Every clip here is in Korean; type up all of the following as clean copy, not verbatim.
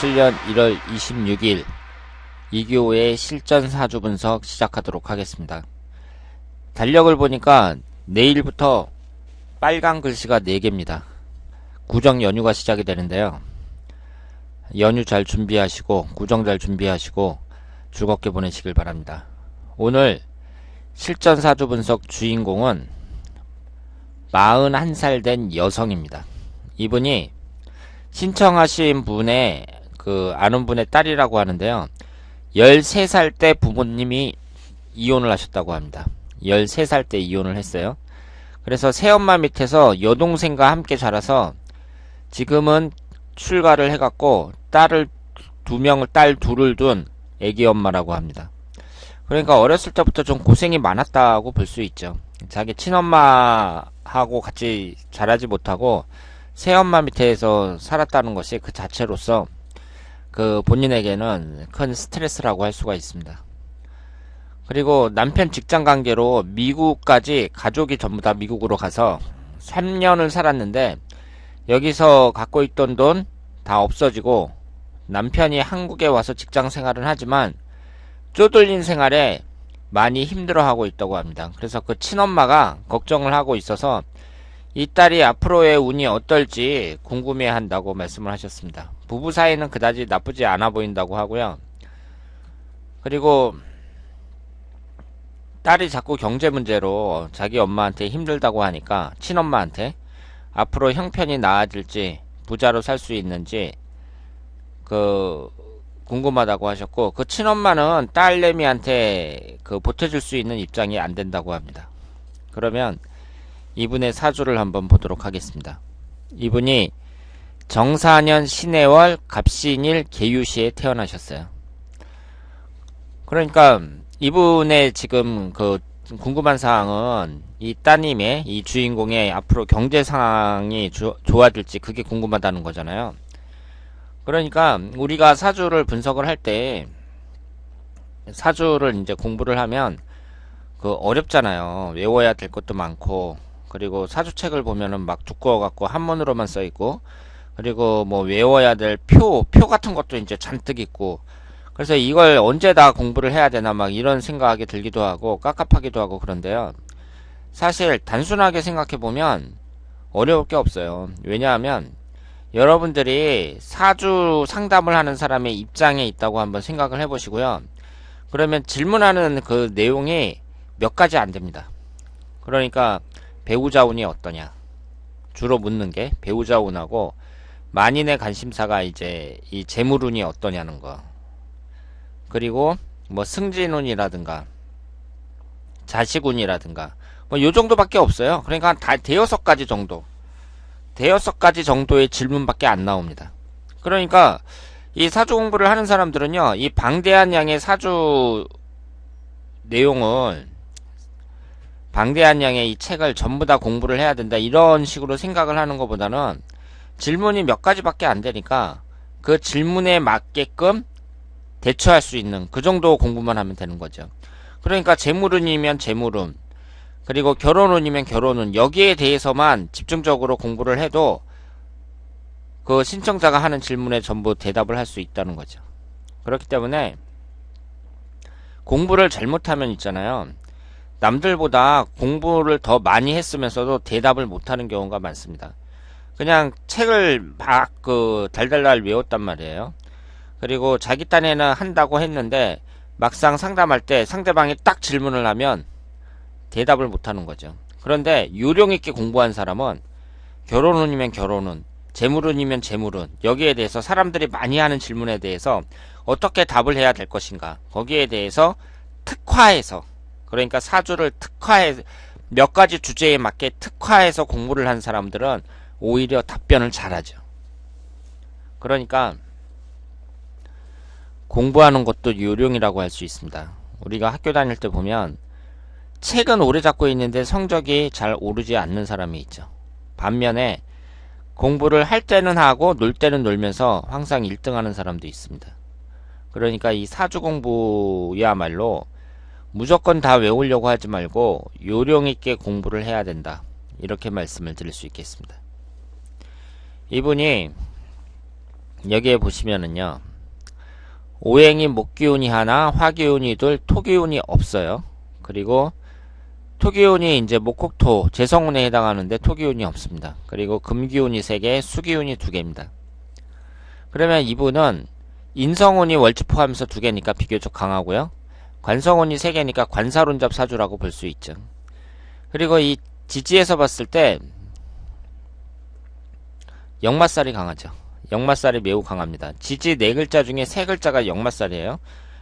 2017년 1월 26일 2교의 실전 사주 분석 시작하도록 하겠습니다. 달력을 보니까 내일부터 빨간 글씨가 4개입니다. 구정 연휴가 시작이 되는데요. 연휴 잘 준비하시고 구정 잘 준비하시고 즐겁게 보내시길 바랍니다. 오늘 실전 사주 분석 주인공은 41살 된 여성입니다. 이분이 신청하신 분의 아는 분의 딸이라고 하는데요. 13살 때 부모님이 이혼을 하셨다고 합니다. 13살 때 이혼을 했어요. 그래서 새엄마 밑에서 여동생과 함께 자라서 지금은 출가를 해갖고 딸 둘을 둔 애기 엄마라고 합니다. 그러니까 어렸을 때부터 좀 고생이 많았다고 볼 수 있죠. 자기 친엄마하고 같이 자라지 못하고 새엄마 밑에서 살았다는 것이 그 자체로서 본인에게는 큰 스트레스라고 할 수가 있습니다. 그리고 남편 직장 관계로 미국까지 가족이 전부 다 미국으로 가서 3년을 살았는데 여기서 갖고 있던 돈 다 없어지고 남편이 한국에 와서 직장 생활을 하지만 쪼들린 생활에 많이 힘들어하고 있다고 합니다. 그래서 그 친엄마가 걱정을 하고 있어서 이 딸이 앞으로의 운이 어떨지 궁금해한다고 말씀을 하셨습니다. 부부 사이는 그다지 나쁘지 않아 보인다고 하고요. 그리고 딸이 자꾸 경제 문제로 자기 엄마한테 힘들다고 하니까 친엄마한테 앞으로 형편이 나아질지 부자로 살 수 있는지 궁금하다고 하셨고, 그 친엄마는 딸내미한테 보태줄 수 있는 입장이 안 된다고 합니다. 그러면 이분의 사주를 한번 보도록 하겠습니다. 이분이 정사년 신해월 갑신일 계유시에 태어나셨어요. 그러니까 이분의 지금 궁금한 사항은 이 따님의, 이 주인공의 앞으로 경제 상황이 좋아질지 그게 궁금하다는 거잖아요. 그러니까 우리가 사주를 분석을 할 때 사주를 이제 공부를 하면 어렵잖아요. 외워야 될 것도 많고, 그리고 사주책을 보면은 막 두꺼워갖고 한문으로만 써있고, 그리고 뭐 외워야 될 표 같은 것도 이제 잔뜩 있고, 그래서 이걸 언제 다 공부를 해야 되나 막 이런 생각이 들기도 하고 깝깝하기도 하고 그런데요. 사실 단순하게 생각해보면 어려울 게 없어요. 왜냐하면 여러분들이 사주 상담을 하는 사람의 입장에 있다고 한번 생각을 해보시고요. 그러면 질문하는 그 내용이 몇 가지 안 됩니다. 그러니까 배우자 운이 어떠냐, 주로 묻는 게 배우자 운하고 만인의 관심사가 이제 이 재물 운이 어떠냐는 거, 그리고 뭐 승진 운이라든가 자식 운이라든가 뭐 요 정도밖에 없어요. 그러니까 다 대여섯 가지 정도의 질문밖에 안 나옵니다. 그러니까 이 사주 공부를 하는 사람들은요, 이 방대한 양의 사주 내용을, 방대한 양의 이 책을 전부 다 공부를 해야 된다 이런 식으로 생각을 하는 것보다는 질문이 몇 가지밖에 안 되니까 그 질문에 맞게끔 대처할 수 있는 그 정도 공부만 하면 되는 거죠. 그러니까 재물운이면 재물운, 그리고 결혼운이면 결혼운, 여기에 대해서만 집중적으로 공부를 해도 그 신청자가 하는 질문에 전부 대답을 할 수 있다는 거죠. 그렇기 때문에 공부를 잘못하면 있잖아요, 남들보다 공부를 더 많이 했으면서도 대답을 못하는 경우가 많습니다. 그냥 책을 막 달달달 외웠단 말이에요. 그리고 자기 딴에는 한다고 했는데 막상 상담할 때 상대방이 딱 질문을 하면 대답을 못하는 거죠. 그런데 요령있게 공부한 사람은 결혼운이면 결혼운, 재물운이면 재물운, 여기에 대해서 사람들이 많이 하는 질문에 대해서 어떻게 답을 해야 될 것인가, 거기에 대해서 특화해서, 그러니까 사주를 특화해 몇 가지 주제에 맞게 특화해서 공부를 한 사람들은 오히려 답변을 잘하죠. 그러니까 공부하는 것도 요령이라고 할 수 있습니다. 우리가 학교 다닐 때 보면 책은 오래 잡고 있는데 성적이 잘 오르지 않는 사람이 있죠. 반면에 공부를 할 때는 하고 놀 때는 놀면서 항상 1등 하는 사람도 있습니다. 그러니까 이 사주 공부야말로 무조건 다 외우려고 하지 말고 요령 있게 공부를 해야 된다, 이렇게 말씀을 드릴 수 있겠습니다. 이분이 여기에 보시면은요, 오행이 목기운이 하나, 화기운이 둘, 토기운이 없어요. 그리고 토기운이 이제 목국토, 재성운에 해당하는데 토기운이 없습니다. 그리고 금기운이 3개, 수기운이 2개입니다. 그러면 이분은 인성운이 월지 포함해서 2개니까 비교적 강하고요. 관성운이 3개니까 관사론잡 사주라고 볼 수 있죠. 그리고 이 지지에서 봤을 때 역마살이 강하죠. 역마살이 매우 강합니다. 지지 4글자 중에 3글자가 역마살이에요.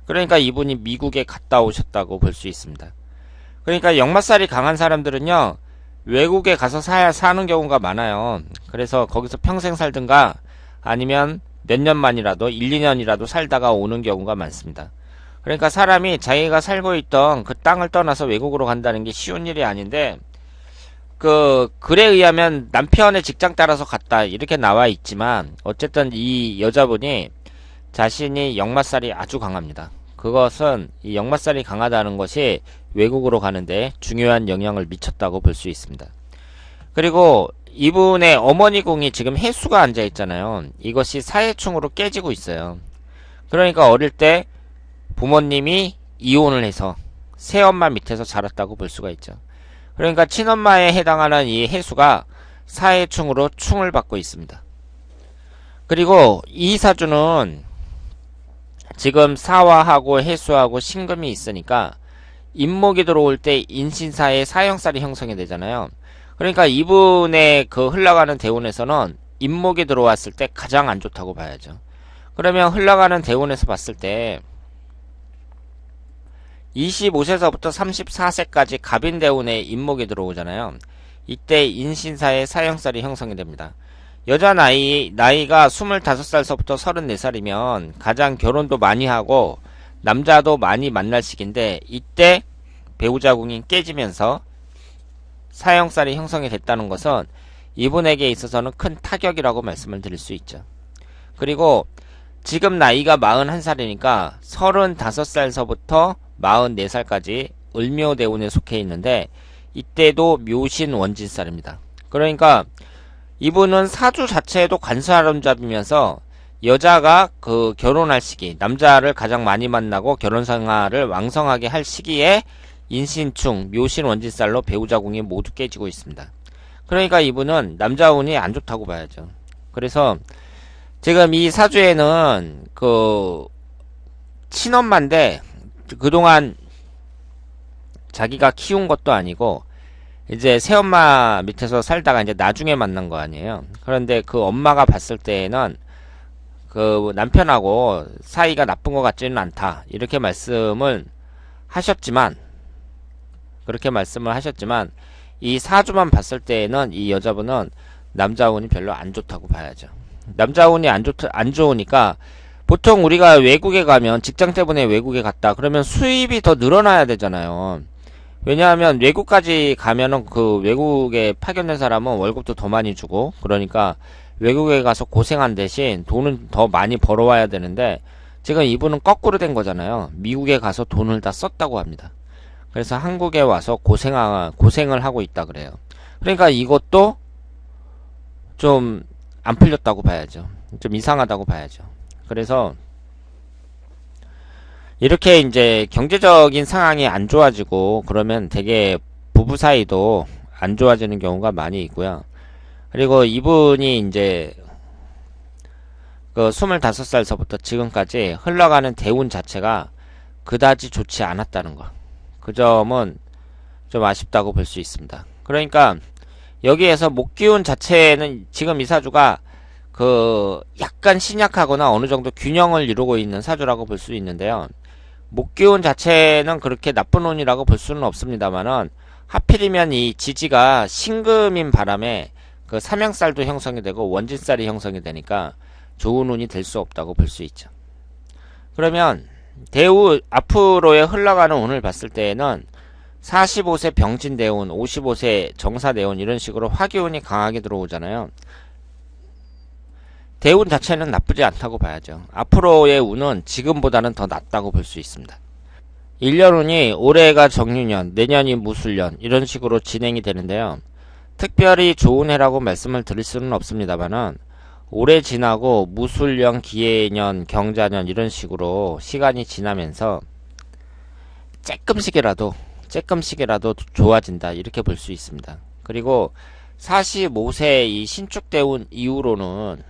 그러니까 이분이 미국에 갔다 오셨다고 볼 수 있습니다. 그러니까 역마살이 강한 사람들은요, 외국에 가서 사는 경우가 많아요. 그래서 거기서 평생 살든가 아니면 몇 년만이라도 1, 2년이라도 살다가 오는 경우가 많습니다. 그러니까 사람이 자기가 살고 있던 그 땅을 떠나서 외국으로 간다는 게 쉬운 일이 아닌데, 글에 의하면 남편의 직장 따라서 갔다 이렇게 나와 있지만 어쨌든 이 여자분이 자신이 역마살이 아주 강합니다. 그것은 이 역마살이 강하다는 것이 외국으로 가는데 중요한 영향을 미쳤다고 볼 수 있습니다. 그리고 이분의 어머니 궁이 지금 해수가 앉아 있잖아요. 이것이 사해충으로 깨지고 있어요. 그러니까 어릴 때 부모님이 이혼을 해서 새엄마 밑에서 자랐다고 볼 수가 있죠. 그러니까 친엄마에 해당하는 이 해수가 사해충으로 충을 받고 있습니다. 그리고 이 사주는 지금 사화하고 해수하고 신금이 있으니까 인목이 들어올 때 인신사에 사형살이 형성이 되잖아요. 그러니까 이분의 그 흘러가는 대운에서는 인목이 들어왔을 때 가장 안 좋다고 봐야죠. 그러면 흘러가는 대운에서 봤을 때 25세서부터 34세까지 갑인대운에 인목이 들어오잖아요. 이때 인신사에 사형살이 형성이 됩니다. 여자 나이가 25살서부터 34살이면 가장 결혼도 많이 하고 남자도 많이 만날 시기인데, 이때 배우자궁이 깨지면서 사형살이 형성이 됐다는 것은 이분에게 있어서는 큰 타격이라고 말씀을 드릴 수 있죠. 그리고 지금 나이가 41살이니까 35살서부터 44살까지 을묘대운에 속해 있는데, 이때도 묘신 원진살입니다. 그러니까 이분은 사주 자체에도 관사론잡이면서 여자가 그 결혼할 시기, 남자를 가장 많이 만나고 결혼 생활을 왕성하게 할 시기에 인신충, 묘신 원진살로 배우자궁이 모두 깨지고 있습니다. 그러니까 이분은 남자운이 안 좋다고 봐야죠. 그래서 지금 이 사주에는 그 친엄마인데 그동안 자기가 키운 것도 아니고 이제 새엄마 밑에서 살다가 이제 나중에 만난 거 아니에요. 그런데 그 엄마가 봤을 때에는 그 남편하고 사이가 나쁜 것 같지는 않다, 이렇게 말씀을 하셨지만, 이 사주만 봤을 때에는 이 여자분은 남자운이 별로 안 좋다고 봐야죠. 남자운이 안 좋으니까 보통 우리가 외국에 가면 직장 때문에 외국에 갔다 그러면 수입이 더 늘어나야 되잖아요. 왜냐하면 외국까지 가면은 그 외국에 파견된 사람은 월급도 더 많이 주고, 그러니까 외국에 가서 고생한 대신 돈은 더 많이 벌어와야 되는데, 지금 이분은 거꾸로 된 거잖아요. 미국에 가서 돈을 다 썼다고 합니다. 그래서 한국에 와서 고생을 하고 있다 그래요. 그러니까 이것도 좀 안 풀렸다고 봐야죠. 좀 이상하다고 봐야죠. 그래서 이렇게 이제 경제적인 상황이 안 좋아지고 그러면 되게 부부 사이도 안 좋아지는 경우가 많이 있고요. 그리고 이분이 이제 그 25살서부터 지금까지 흘러가는 대운 자체가 그다지 좋지 않았다는 거, 그 점은 좀 아쉽다고 볼 수 있습니다. 그러니까 여기에서 목기운 자체는 지금 이 사주가 그 약간 신약하거나 어느 정도 균형을 이루고 있는 사주라고 볼 수 있는데요. 목기운 자체는 그렇게 나쁜 운이라고 볼 수는 없습니다만은, 하필이면 이 지지가 신금인 바람에 그 삼형살도 형성이 되고 원진살이 형성이 되니까 좋은 운이 될 수 없다고 볼 수 있죠. 그러면 대우 앞으로의 흘러가는 운을 봤을 때에는 45세 병진대운, 55세 정사대운 이런 식으로 화기운이 강하게 들어오잖아요. 대운 자체는 나쁘지 않다고 봐야죠. 앞으로의 운은 지금보다는 더 낫다고 볼 수 있습니다. 1년운이 올해가 정유년, 내년이 무술년 이런 식으로 진행이 되는데요. 특별히 좋은 해라고 말씀을 드릴 수는 없습니다만은 오래 지나고 무술년, 기해년, 경자년 이런 식으로 시간이 지나면서 조금씩이라도 좋아진다 이렇게 볼 수 있습니다. 그리고 45세 이 신축대운 이후로는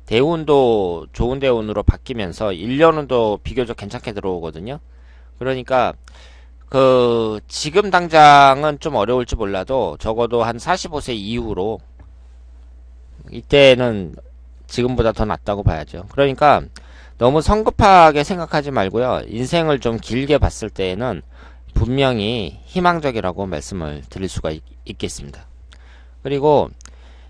대운도 좋은 대운으로 바뀌면서 1년운도 비교적 괜찮게 들어오거든요. 그러니까 지금 당장은 좀 어려울지 몰라도 적어도 한 45세 이후로 이때는 지금보다 더 낫다고 봐야죠. 그러니까 너무 성급하게 생각하지 말고요. 인생을 좀 길게 봤을 때에는 분명히 희망적이라고 말씀을 드릴 수가 있겠습니다. 그리고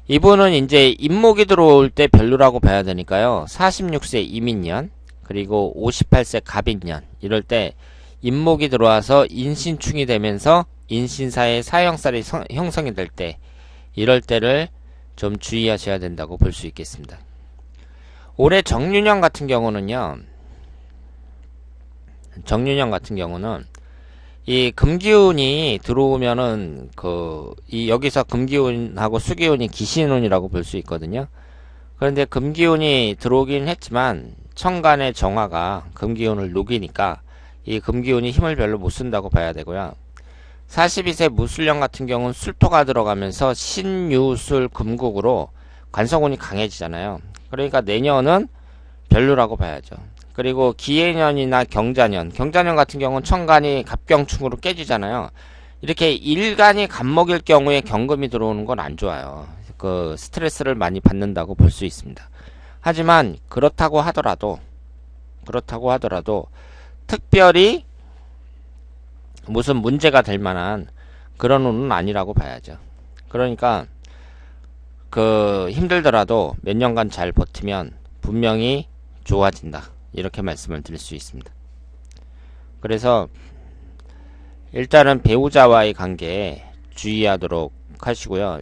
이분은 이제 임목이 들어올 때 별로라고 봐야 되니까요. 46세 이민년 그리고 58세 갑인년 이럴 때 임목이 들어와서 인신충이 되면서 인신사의 사형살이 형성이 될 때 이럴 때를 좀 주의하셔야 된다고 볼 수 있겠습니다. 올해 정유년 같은 경우는 이 금기운이 들어오면은 여기서 금기운하고 수기운이 기신운이라고 볼 수 있거든요. 그런데 금기운이 들어오긴 했지만 천간의 정화가 금기운을 녹이니까 이 금기운이 힘을 별로 못 쓴다고 봐야 되고요. 42세 무술년 같은 경우는 술토가 들어가면서 신유술 금국으로 관성운이 강해지잖아요. 그러니까 내년은 별로라고 봐야죠. 그리고 기해년이나 경자년 같은 경우는 천간이 갑경충으로 깨지잖아요. 이렇게 일간이 갑목일 경우에 경금이 들어오는 건 안 좋아요. 스트레스를 많이 받는다고 볼 수 있습니다. 하지만 그렇다고 하더라도 특별히 무슨 문제가 될 만한 그런 운은 아니라고 봐야죠. 그러니까 힘들더라도 몇 년간 잘 버티면 분명히 좋아진다. 이렇게 말씀을 드릴 수 있습니다. 그래서 일단은 배우자와의 관계에 주의하도록 하시고요.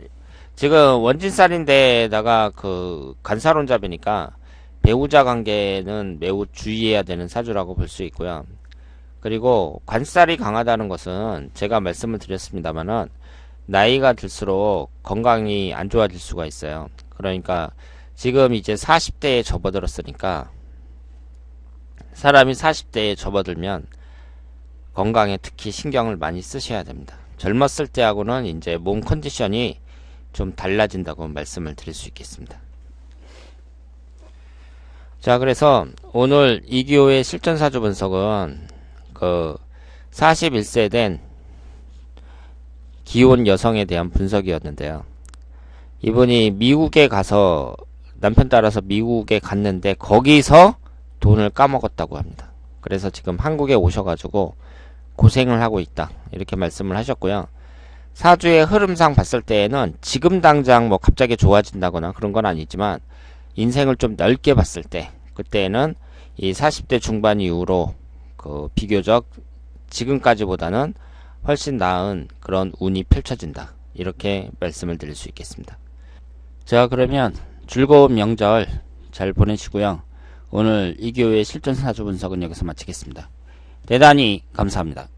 지금 원진살인데다가 간살혼잡이니까 배우자 관계는 매우 주의해야 되는 사주라고 볼 수 있고요. 그리고 관살이 강하다는 것은 제가 말씀을 드렸습니다만은 나이가 들수록 건강이 안 좋아질 수가 있어요. 그러니까 지금 이제 40대에 접어들었으니까 사람이 40대에 접어들면 건강에 특히 신경을 많이 쓰셔야 됩니다. 젊었을 때하고는 이제 몸 컨디션이 좀 달라진다고 말씀을 드릴 수 있겠습니다. 자, 그래서 오늘 이기호의 실전사주 분석은 41세 된 기혼 여성에 대한 분석이었는데요. 이분이 미국에 가서 남편 따라서 미국에 갔는데 거기서 돈을 까먹었다고 합니다. 그래서 지금 한국에 오셔가지고 고생을 하고 있다 이렇게 말씀을 하셨고요. 사주의 흐름상 봤을 때에는 지금 당장 뭐 갑자기 좋아진다거나 그런 건 아니지만 인생을 좀 넓게 봤을 때 그때는 이 40대 중반 이후로 비교적 지금까지보다는 훨씬 나은 그런 운이 펼쳐진다 이렇게 말씀을 드릴 수 있겠습니다. 자, 그러면 즐거운 명절 잘 보내시고요. 오늘 이기호의 실전사주 분석은 여기서 마치겠습니다. 대단히 감사합니다.